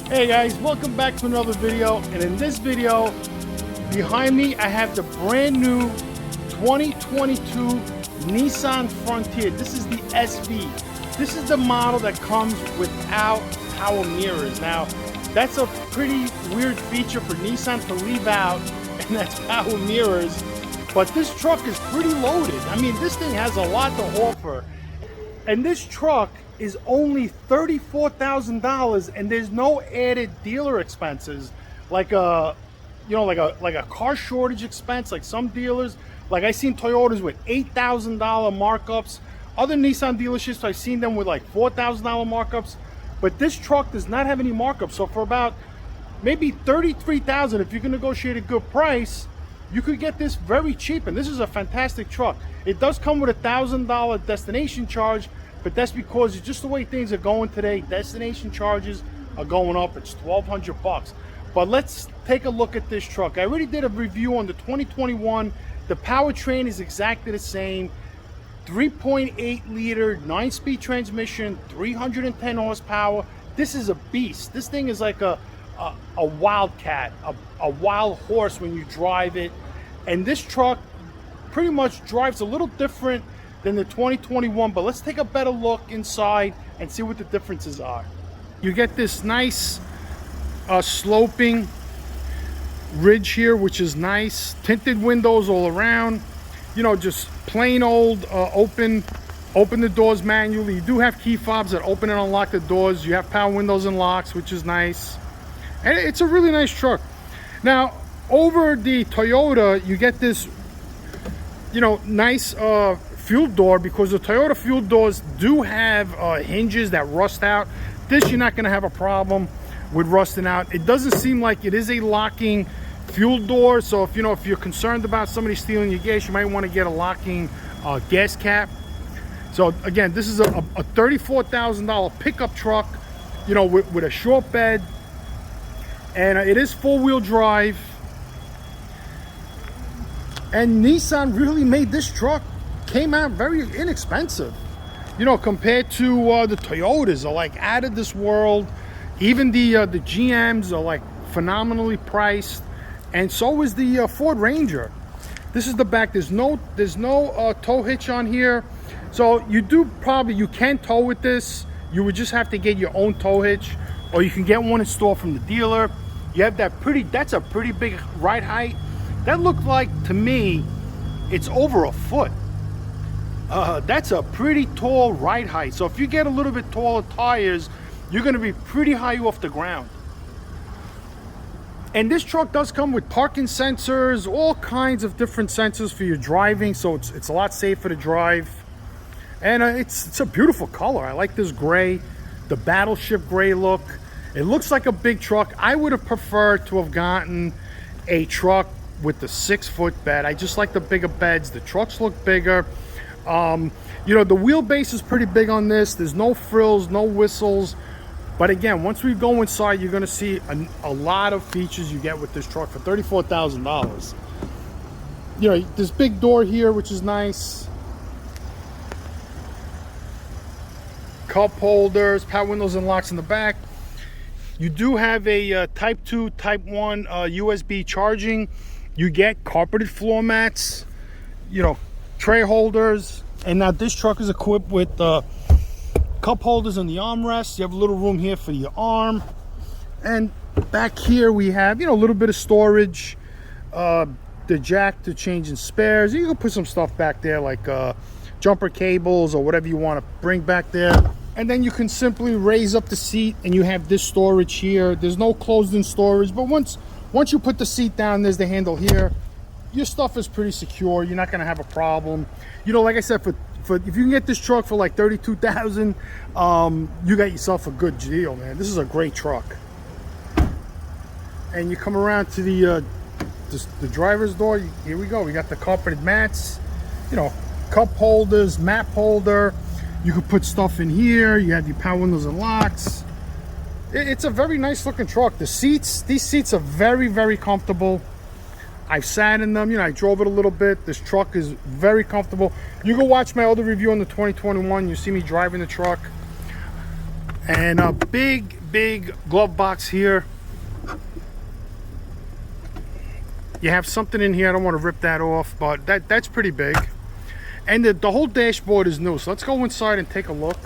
Hey guys, welcome back to another video. And in this video, behind me I have the brand new 2022 Nissan Frontier. This is the SV. This is the model that comes without power mirrors. Now, that's a pretty weird feature for Nissan to leave out, and that's power mirrors. But this truck is pretty loaded. I mean, this thing has a lot to offer. And this truck is only $34,000, and there's no added dealer expenses like a car shortage expense like some dealers. Like I seen Toyotas with $8,000 markups. Other Nissan dealerships, I've seen them with like $4,000 markups. But this truck does not have any markups. So for about maybe $33,000, if you can negotiate a good price, you could get this very cheap. And this is a fantastic truck. It does come with a $1,000 destination charge, but that's because it's just the way things are going today. Destination charges are going up. It's $1,200. But let's take a look at this truck. I already did a review on the 2021. The powertrain is exactly the same. 3.8 liter, 9-speed transmission, 310 horsepower. This is a beast. This thing is like a wildcat, a wild horse when you drive it. And this truck pretty much drives a little different than the 2021, but let's take a better look inside and see what the differences are. You get this nice sloping ridge here, which is nice. Tinted windows all around. You know, just plain old open the doors manually. You do have key fobs that open and unlock the doors. You have power windows and locks, which is nice. And it's a really nice truck. Now, over the Toyota, you get this, nice fuel door, because the Toyota fuel doors do have hinges that rust out. This, you're not going to have a problem with rusting out. It doesn't seem like it is a locking fuel door, so if you're concerned about somebody stealing your gas, you might want to get a locking gas cap. So again, this is a $34,000 pickup truck, with a short bed, and it is four-wheel drive. And Nissan really made this truck, came out very inexpensive, compared to the Toyotas are like out of this world. Even the GMs are like phenomenally priced, and so is the Ford Ranger. This is the back. There's no tow hitch on here, so you can tow with this. You would just have to get your own tow hitch, or you can get one installed from the dealer. You have that's a pretty big ride height. That looked like, to me, it's over a foot. That's a pretty tall ride height. So if you get a little bit taller tires, you're going to be pretty high off the ground. And this truck does come with parking sensors, all kinds of different sensors for your driving, so it's a lot safer to drive. And it's a beautiful color. I like this gray, the battleship gray look. It looks like a big truck. I would have preferred to have gotten a truck with the 6-foot bed. I just like the bigger beds. The trucks look bigger. The wheelbase is pretty big on this. There's no frills, no whistles. But again, once we go inside, you're going to see a lot of features you get with this truck for $34,000. This big door here, which is nice. Cup holders, power windows and locks in the back. You do have a Type 2, Type 1 USB charging. You get carpeted floor mats, tray holders. And now this truck is equipped with cup holders on the armrests. You have a little room here for your arm. And back here we have, a little bit of storage. The jack to change in spares. You can put some stuff back there like jumper cables or whatever you want to bring back there. And then you can simply raise up the seat and you have this storage here. There's no closed-in storage, but once you put the seat down, there's the handle here. Your stuff is pretty secure. You're not going to have a problem. Like I said, for if you can get this truck for like $32,000, you got yourself a good deal, man. This is a great truck. And you come around to the driver's door. Here we go. We got the carpeted mats, cup holders, map holder. You can put stuff in here. You have your power windows and locks. It's a very nice looking truck. These seats are very, very comfortable. I've sat in them, I drove it a little bit. This truck is very comfortable. You go watch my other review on the 2021. You see me driving the truck. And a big glove box here. You have something in here. I don't want to rip that off, but that's pretty big. And the whole dashboard is new. So let's go inside and take a look.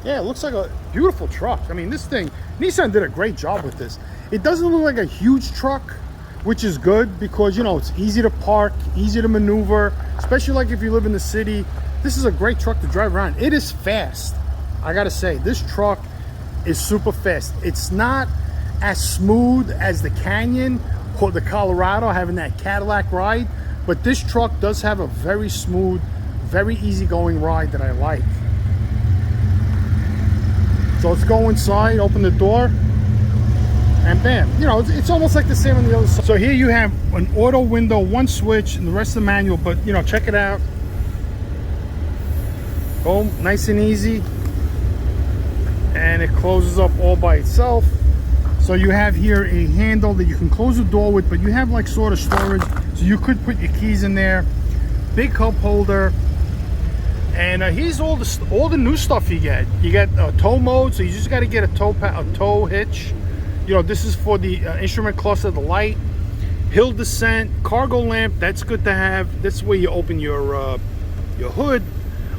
Yeah, it looks like a beautiful truck. I mean, this thing, Nissan did a great job with this. It doesn't look like a huge truck, which is good because, you know, it's easy to park, easy to maneuver, especially like if you live in the city. This is a great truck to drive around. It is fast. I gotta say, this truck is super fast. It's not as smooth as the Canyon or the Colorado, having that Cadillac ride, but this truck does have a very smooth, very easygoing ride that I like. So let's go inside, open the door, and bam. You know, it's almost like the same on the other side. So here you have an auto window, one switch, and the rest of the manual, but you know, check it out. Boom, nice and easy. And it closes up all by itself. So you have here a handle that you can close the door with, but you have like sort of storage, so you could put your keys in there. Big cup holder. And here's all the new stuff you get. You get tow mode, so you just got to get a tow hitch. You know, this is for the instrument cluster, the light, hill descent, cargo lamp. That's good to have. That's where you open your hood.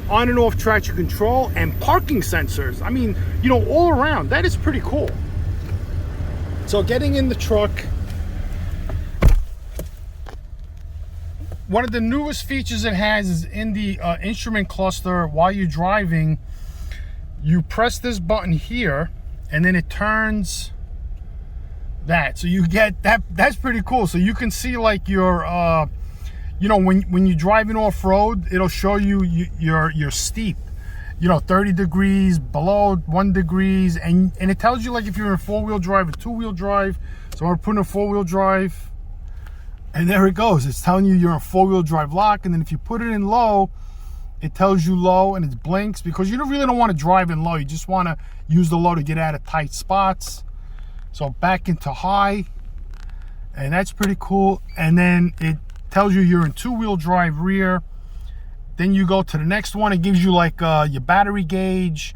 On and off traction control and parking sensors. I mean, you know, all around. That is pretty cool. So getting in the truck. One of the newest features it has is in the instrument cluster. While you're driving, you press this button here and then it turns that. So you get that. That's pretty cool. So you can see like your you know, when you're driving off-road, it'll show you your steep, you know, 30 degrees, below 1 degrees, and it tells you like if you're in a four-wheel drive or two-wheel drive. So I'm putting a four-wheel drive. And there it goes. It's telling you you're in four-wheel drive lock. And then if you put it in low, it tells you low and it blinks because you really don't want to drive in low. You just want to use the low to get out of tight spots. So back into high. And that's pretty cool. And then it tells you you're in two-wheel drive rear. Then you go to the next one. It gives you like your battery gauge,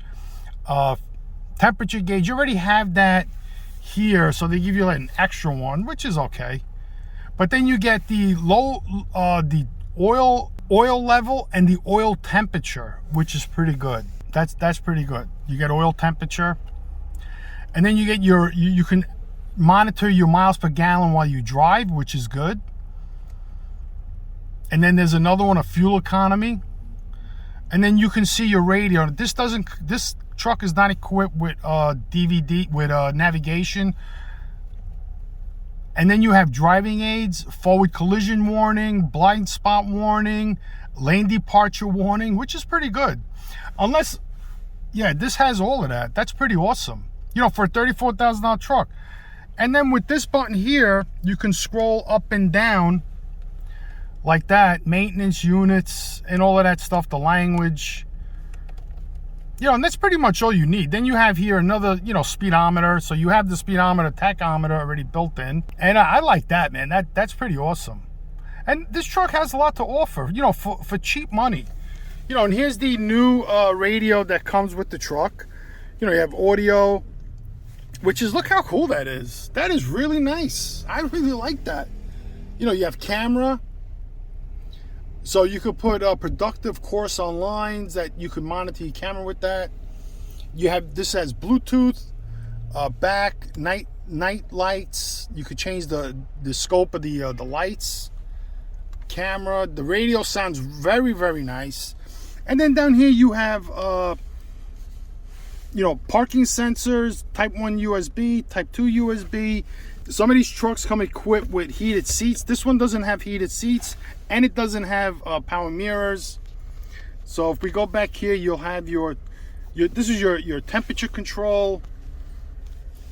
temperature gauge. You already have that here. So they give you like an extra one, which is okay. But then you get the the oil level and the oil temperature, which is pretty good. That's pretty good. You get oil temperature, and then you get you can monitor your miles per gallon while you drive, which is good. And then there's another one, a fuel economy, and then you can see your radio. This truck is not equipped with DVD with navigation. And then you have driving aids, forward collision warning, blind spot warning, lane departure warning, which is pretty good. Unless, yeah, this has all of that. That's pretty awesome, you know, for a $34,000 truck. And then with this button here, you can scroll up and down like that, maintenance units and all of that stuff, the language. You know, and that's pretty much all you need. Then you have here another, you know, speedometer. So you have the speedometer, tachometer already built in. And I like that, man. That's pretty awesome. And this truck has a lot to offer, you know, for cheap money. You know, and here's the new radio that comes with the truck. You know, you have audio, which is, look how cool that is. That is really nice. I really like that. You know, you have camera. So you could put a productive course on lines that you could monitor your camera with that. You have, this has Bluetooth, back, night lights. You could change the scope of the lights, camera. The radio sounds very, very nice. And then down here you have, you know, parking sensors, type 1 USB, type 2 USB. Some of these trucks come equipped with heated seats. This one doesn't have heated seats, and it doesn't have power mirrors. So if we go back here, you'll have your this is your temperature control,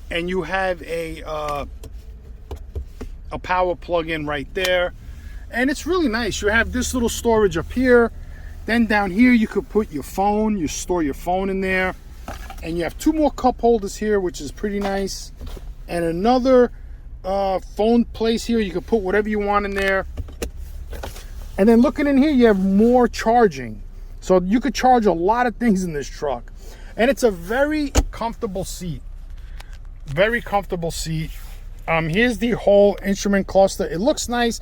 and you have a power plug-in right there, and it's really nice. You have this little storage up here. Then down here you could put your phone. You store your phone in there, and you have two more cup holders here, which is pretty nice, and another phone place here. You can put whatever you want in there. And then looking in here, you have more charging. So you could charge a lot of things in this truck. And it's a very comfortable seat. Very comfortable seat. Here's the whole instrument cluster. It looks nice.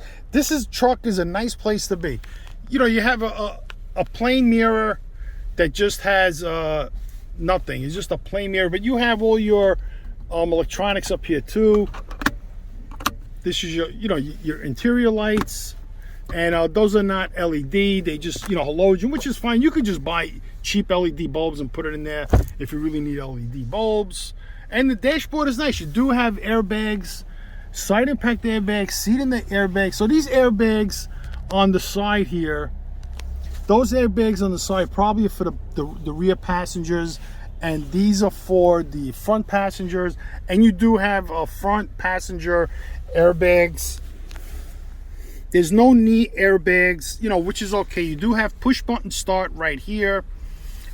Truck is a nice place to be. You know, you have a plain mirror that just has nothing. It's just a plain mirror, but you have all your electronics up here too. This is your, you know, your interior lights, and those are not LED. They just, you know, halogen, which is fine. You could just buy cheap LED bulbs and put it in there if you really need LED bulbs. And the dashboard is nice. You do have airbags, side impact airbags, seat in the airbag. So these airbags on the side here, those airbags on the side probably are for the rear passengers, and these are for the front passengers. And you do have front passenger airbags. There's no knee airbags, you know, which is okay. You do have push button start right here.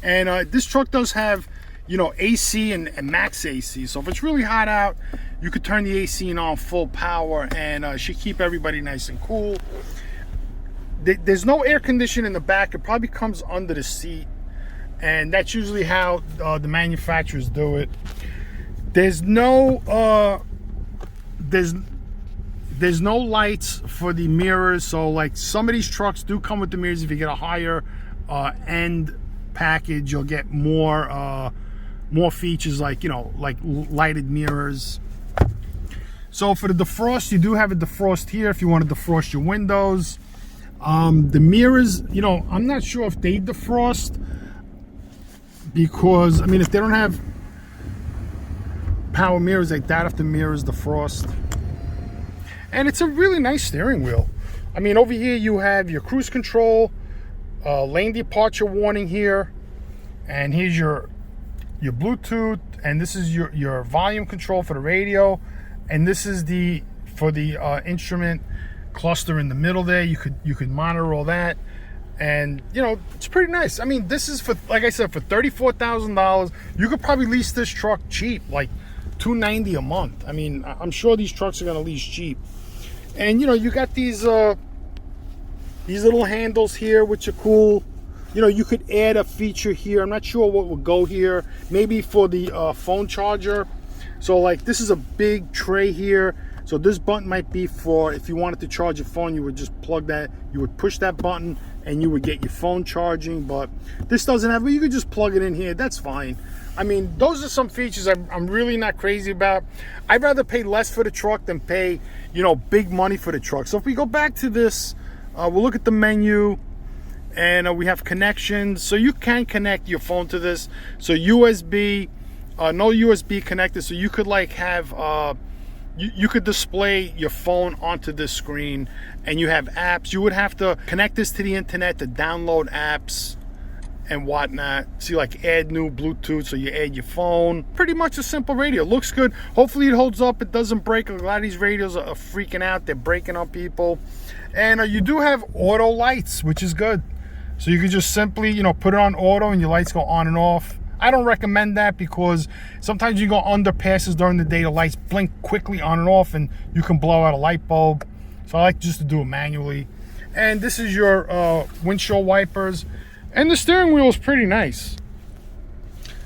And this truck does have, you know, AC and max AC. So if it's really hot out, you could turn the AC on full power, and should keep everybody nice and cool. There's no air conditioning in the back. It probably comes under the seat, and that's usually how the manufacturers do it. There's no lights for the mirrors. So like some of these trucks do come with the mirrors. If you get a higher end package, you'll get more features, like, you know, like lighted mirrors. So for the defrost, you do have a defrost here if you want to defrost your windows. The mirrors, you know, I'm not sure if they defrost, because I mean, if they don't have power mirrors like that, if the mirrors defrost. And it's a really nice steering wheel. I mean, over here you have your cruise control, lane departure warning here, and here's your Bluetooth, and this is your volume control for the radio, and this is for the instrument cluster in the middle there. You could monitor all that, and you know, it's pretty nice. I mean, this is for, like I said, for $34,000. You could probably lease this truck cheap, like $290 a month. I mean, I'm sure these trucks are gonna lease cheap. And you know, you got these little handles here, which are cool. You know, you could add a feature here. I'm not sure what would go here. Maybe for the phone charger. So like, this is a big tray here. So this button might be for, if you wanted to charge your phone, you would just plug that, you would push that button and you would get your phone charging. But this doesn't have, but you could just plug it in here. That's fine. I mean, those are some features I'm really not crazy about. I'd rather pay less for the truck than pay, you know, big money for the truck. So if we go back to this, we'll look at the menu, and we have connections. So you can connect your phone to this. So USB, no USB connected. So you could like have, you could display your phone onto this screen, and you have apps. You would have to connect this to the internet to download apps and whatnot. See, like add new Bluetooth, so you add your phone. Pretty much a simple radio. Looks good. Hopefully it holds up, it doesn't break. A lot of these radios are freaking out, they're breaking on people. And you do have auto lights, which is good. So you could just simply, you know, put it on auto and your lights go on and off. I don't recommend that, because sometimes you go underpasses during the day, the lights blink quickly on and off, and you can blow out a light bulb. So I like just to do it manually. And this is your windshield wipers. And the steering wheel is pretty nice.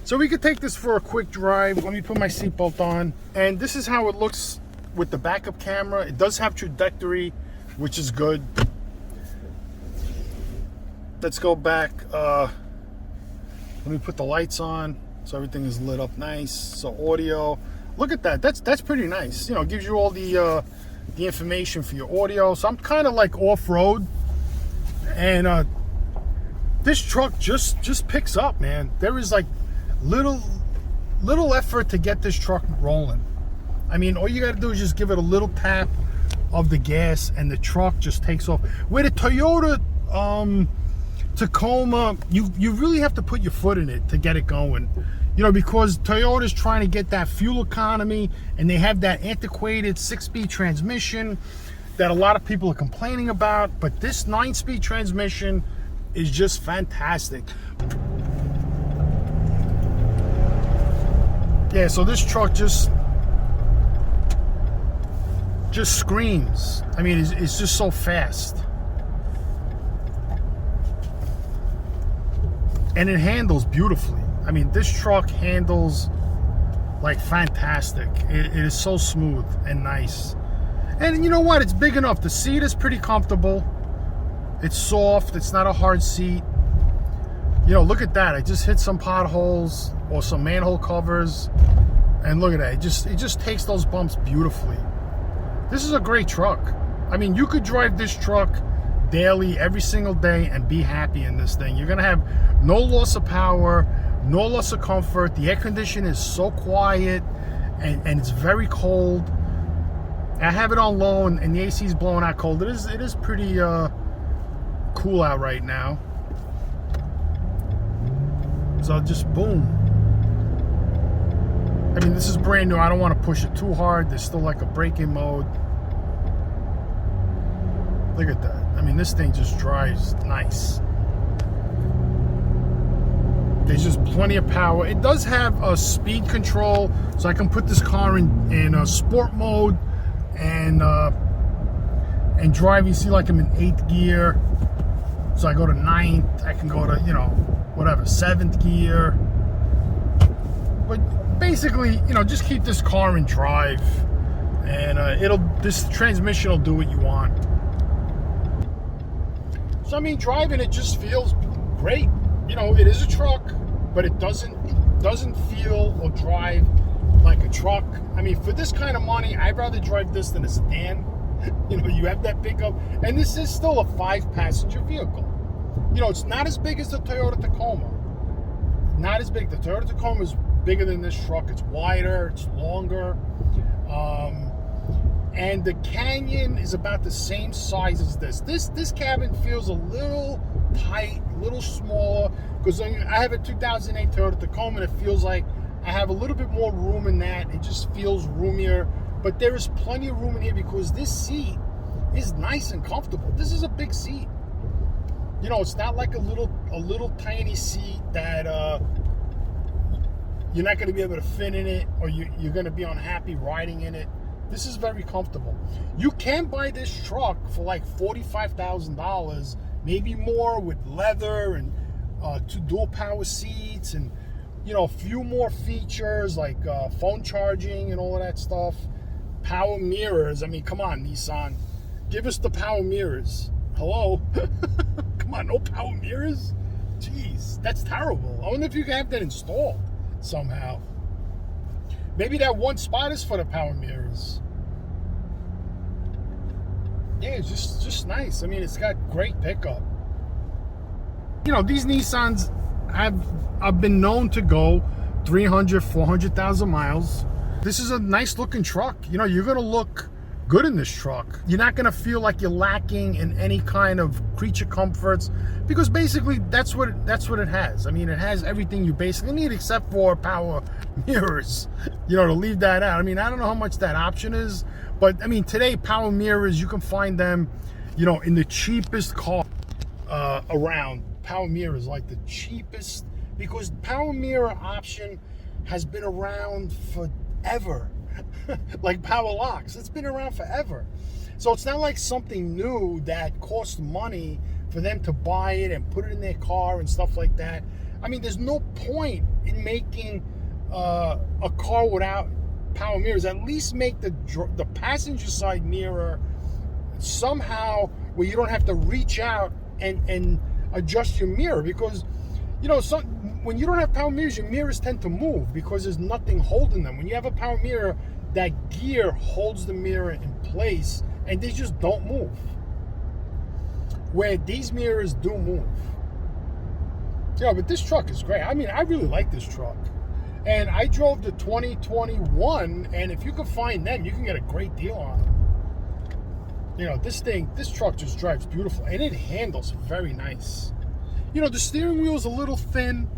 So we could take this for a quick drive. Let me put my seatbelt on. And this is how it looks with the backup camera. It does have trajectory, which is good. Let's go back. Let me put the lights on so everything is lit up nice. So audio. Look at that. That's pretty nice. You know, it gives you all the information for your audio. So I'm kind of like off-road. And this truck just picks up, man. There is like little effort to get this truck rolling. I mean, all you got to do is just give it a little tap of the gas, and the truck just takes off. With a Toyota Tacoma, you really have to put your foot in it to get it going. You know, because Toyota's trying to get that fuel economy, and they have that antiquated 6-speed transmission that a lot of people are complaining about. But this 9-speed transmission is just fantastic. Yeah, so this truck just screams. I mean, it's just so fast. And it handles beautifully. I mean, this truck handles like fantastic. It is so smooth and nice. And you know what? It's big enough. The seat is pretty comfortable. It's soft. It's not a hard seat. You know, look at that. I just hit some potholes or some manhole covers. And look at that. It just takes those bumps beautifully. This is a great truck. I mean, you could drive this truck daily, every single day, and be happy in this thing. You're going to have no loss of power, no loss of comfort. The air conditioning is so quiet, and it's very cold. I have it on low, and the AC is blowing out cold. It is pretty cool out right now. So just boom. I mean, this is brand new. I don't want to push it too hard. There's still like a braking mode. Look at that. I mean, this thing just drives nice. There's just plenty of power. It does have a speed control, so I can put this car in a sport mode and drive. You see, like I'm in 8th gear, so I go to 9th. I can go to, you know, whatever, 7th gear. But basically, you know, just keep this car in drive, and this transmission will do what you want. So I mean, driving it just feels great. You know, it is a truck, but it doesn't feel or drive like a truck. I mean, for this kind of money, I'd rather drive this than a sedan. You know, you have that pickup, and this is still a 5-passenger vehicle. You know, it's not as big as the Toyota Tacoma. Not as big. The Toyota Tacoma is bigger than this truck. It's wider, it's longer. And the Canyon is about the same size as this. This cabin feels a little tight, a little smaller, because I have a 2008 Toyota Tacoma, and it feels like I have a little bit more room in that. It just feels roomier, but there is plenty of room in here because this seat is nice and comfortable. This is a big seat. You know, it's not like a little tiny seat that you're not going to be able to fit in it, or you're going to be unhappy riding in it. This is very comfortable. You can buy this truck for like $45,000, maybe more, with leather and 2 dual power seats, and you know, a few more features like phone charging and all of that stuff. Power mirrors. I mean, come on, Nissan, give us the power mirrors. Hello. Come on, no power mirrors? Jeez, that's terrible. I wonder if you can have that installed somehow. Maybe that one spot is for the power mirrors. Yeah, it's just nice. I mean, it's got great pickup. You know, these Nissans have been known to go 300, 400,000 miles. This is a nice looking truck. You know, you're going to look good in this truck. You're not going to feel like you're lacking in any kind of creature comforts, because basically that's what it has. I mean, it has everything you basically need except for power mirrors, you know, to leave that out. I mean, I don't know how much that option is, but I mean, today power mirrors, you can find them, you know, in the cheapest car around. Power mirrors, like the cheapest, because power mirror option has been around forever. Like power locks, it's been around forever. So it's not like something new that costs money for them to buy it and put it in their car and stuff like that. I mean, there's no point in making a car without power mirrors. At least make the passenger side mirror somehow where you don't have to reach out and adjust your mirror, because you know, when you don't have power mirrors, your mirrors tend to move because there's nothing holding them. When you have a power mirror, that gear holds the mirror in place and they just don't move. Where these mirrors do move. Yeah, but this truck is great. I mean, I really like this truck. And I drove the 2021, and if you can find them, you can get a great deal on them. You know, this truck just drives beautiful, and it handles very nice. You know, the steering wheel is a little thin.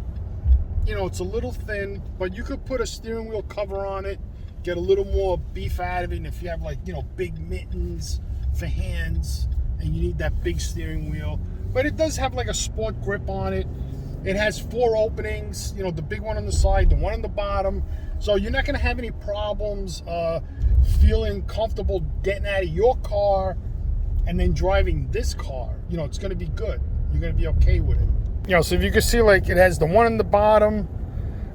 You know, it's a little thin, but you could put a steering wheel cover on it, get a little more beef out of it. And if you have, like, you know, big mittens for hands and you need that big steering wheel, but it does have like a sport grip on it. It has 4 openings, you know, the big one on the side, the one on the bottom. So you're not going to have any problems feeling comfortable getting out of your car and then driving this car. You know, it's going to be good. You're going to be okay with it. So if you can see, like, it has the one on the bottom,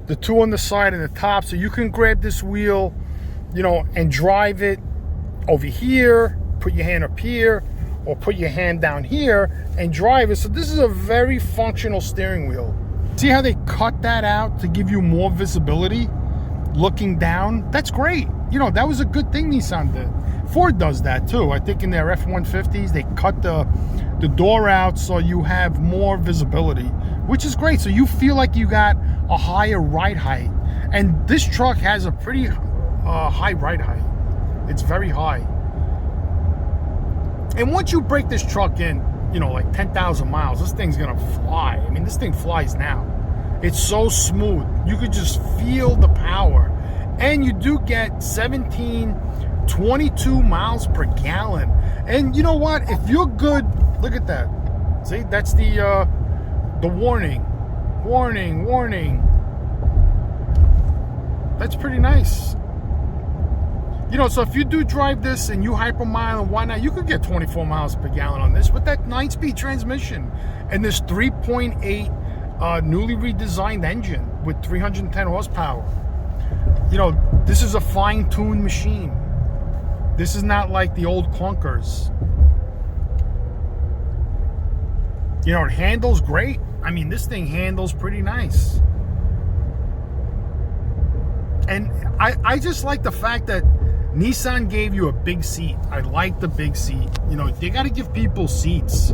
the two on the side and the top, so you can grab this wheel, and drive it over here, put your hand up here, or put your hand down here and drive it. So this is a very functional steering wheel. See how they cut that out to give you more visibility looking down? That's great. That was a good thing Nissan did. Ford does that too. I think in their F-150s, they cut the door out so you have more visibility, which is great. So you feel like you got a higher ride height. And this truck has a pretty high ride height. It's very high. And once you break this truck in, like 10,000 miles, this thing's gonna fly. I mean, this thing flies now. It's so smooth. You could just feel the power. And you do get 22 miles per gallon. And you know what? If you're good, look at that. See, that's the warning. Warning. That's pretty nice. So if you do drive this and you hypermile and whatnot, you could get 24 miles per gallon on this with that 9-speed transmission and this 3.8 newly redesigned engine with 310 horsepower. This is a fine-tuned machine. This is not like the old clunkers. It handles great. I mean, this thing handles pretty nice. And I just like the fact that Nissan gave you a big seat. I like the big seat. They got to give people seats.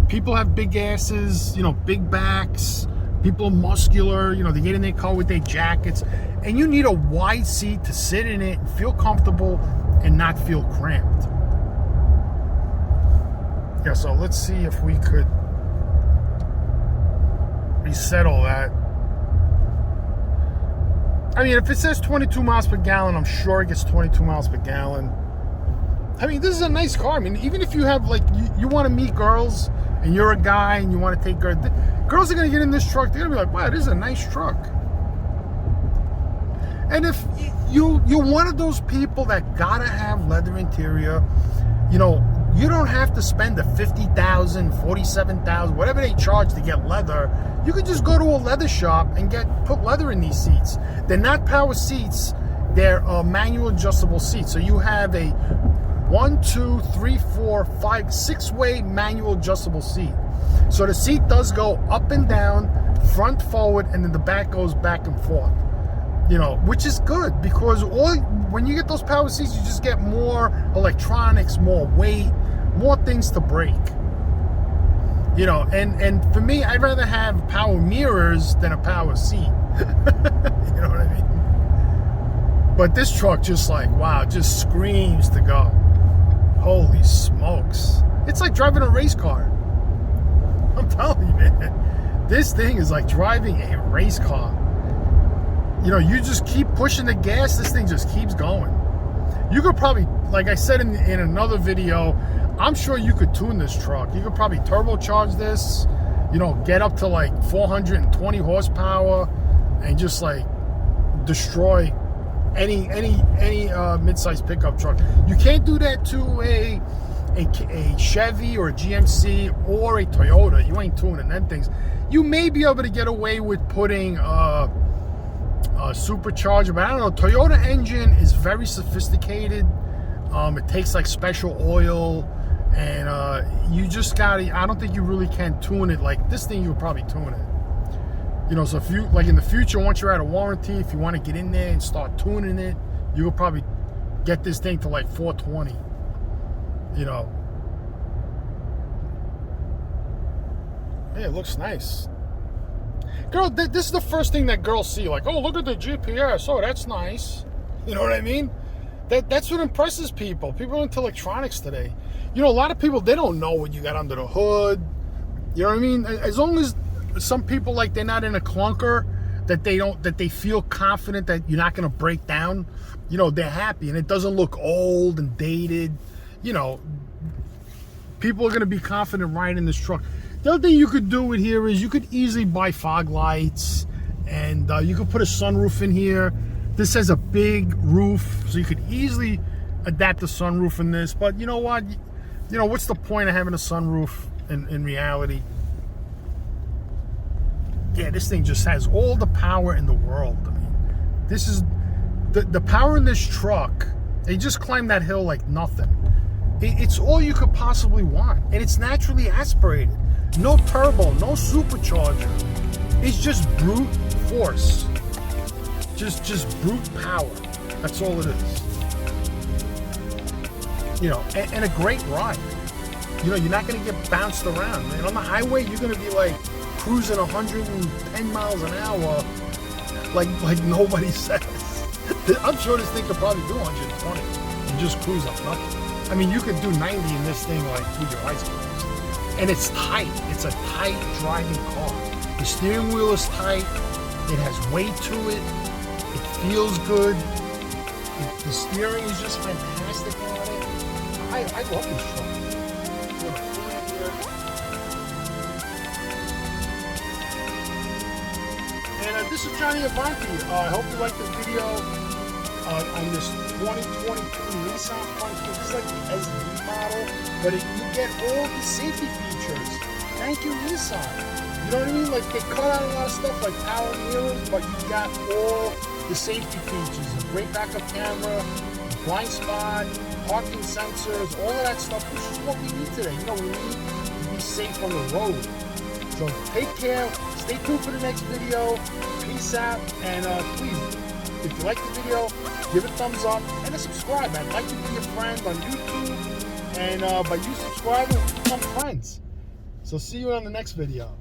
People have big asses, big backs. People are muscular. They get in their car with their jackets. And you need a wide seat to sit in it, feel comfortable, and not feel cramped. Yeah, so let's see if we could reset all that. I mean, if it says 22 miles per gallon, I'm sure it gets 22 miles per gallon. I mean, this is a nice car. I mean, even if you have, like, you want to meet girls and you're a guy and you want to take girls are going to get in this truck. They're going to be like, wow, this is a nice truck. And if you're one of those people that got to have leather interior, you don't have to spend the $50,000, $47,000, whatever they charge to get leather. You could just go to a leather shop and put leather in these seats. They're not power seats. They're manual adjustable seats. So you have a 1, 2, 3, 4, 5, 6-way manual adjustable seat. So the seat does go up and down, front, forward, and then the back goes back and forth. Which is good because when you get those power seats, you just get more electronics, more weight, more things to break. And for me, I'd rather have power mirrors than a power seat. You know what I mean? But this truck just just screams to go. Holy smokes. It's like driving a race car. I'm telling you, man. This thing is like driving a race car. You just keep pushing the gas, this thing just keeps going. You could probably, like I said in another video, I'm sure you could tune this truck. You could probably turbocharge this, get up to like 420 horsepower and just like destroy any mid-size pickup truck. You can't do that to a Chevy or a GMC or a Toyota. You ain't tuning them things. You may be able to get away with putting supercharger, but I don't know. Toyota engine is very sophisticated. It takes like special oil, and you just gotta. I don't think you really can tune it like this thing. You'll probably tune it. So if you like in the future, once you're out of warranty, if you want to get in there and start tuning it, you will probably get this thing to like 420. Hey, it looks nice. Girl, this is the first thing that girls see. Like, oh, look at the GPS. Oh, that's nice. You know what I mean? That's what impresses people. People are into electronics today. A lot of people, they don't know what you got under the hood. You know what I mean? As long as some people, like, they're not in a clunker, that they feel confident that you're not going to break down, they're happy. And it doesn't look old and dated. People are going to be confident riding this truck. The other thing you could do with here is you could easily buy fog lights, and you could put a sunroof in here. This has a big roof, so you could easily adapt the sunroof in this. But you know what? What's the point of having a sunroof in reality? Yeah, this thing just has all the power in the world. I mean, this is the power in this truck. They just climbed that hill like nothing. It's all you could possibly want, and it's naturally aspirated. No turbo, no supercharger. It's just brute force. Just brute power. That's all it is. You know, and a great ride. You know, you're not going to get bounced around. Man, on the highway, you're going to be like cruising 110 miles an hour like nobody says. I'm sure this thing could probably do 120 and just cruise up nothing. I mean, you could do 90 in this thing like with your eyes closed. And it's tight. It's a tight driving car. The steering wheel is tight. It has weight to it. It feels good. The steering is just fantastic on it. I love this truck. And this is Johnny Avanti. I hope you liked the video on this 2022 Nissan Frontier. This is like the SV model, but you get all the safety features. Thank you, Nissan. You know what I mean? Like, they cut out a lot of stuff like power mirrors, but you got all the safety features. A great backup camera, blind spot, parking sensors, all of that stuff. This is what we need today. You know, we need to be safe on the road. So take care. Stay tuned for the next video. Peace out. And please, if you like the video, give it a thumbs up and a subscribe. I'd like to be your friend on YouTube. And by you subscribing, we become friends. So see you on the next video.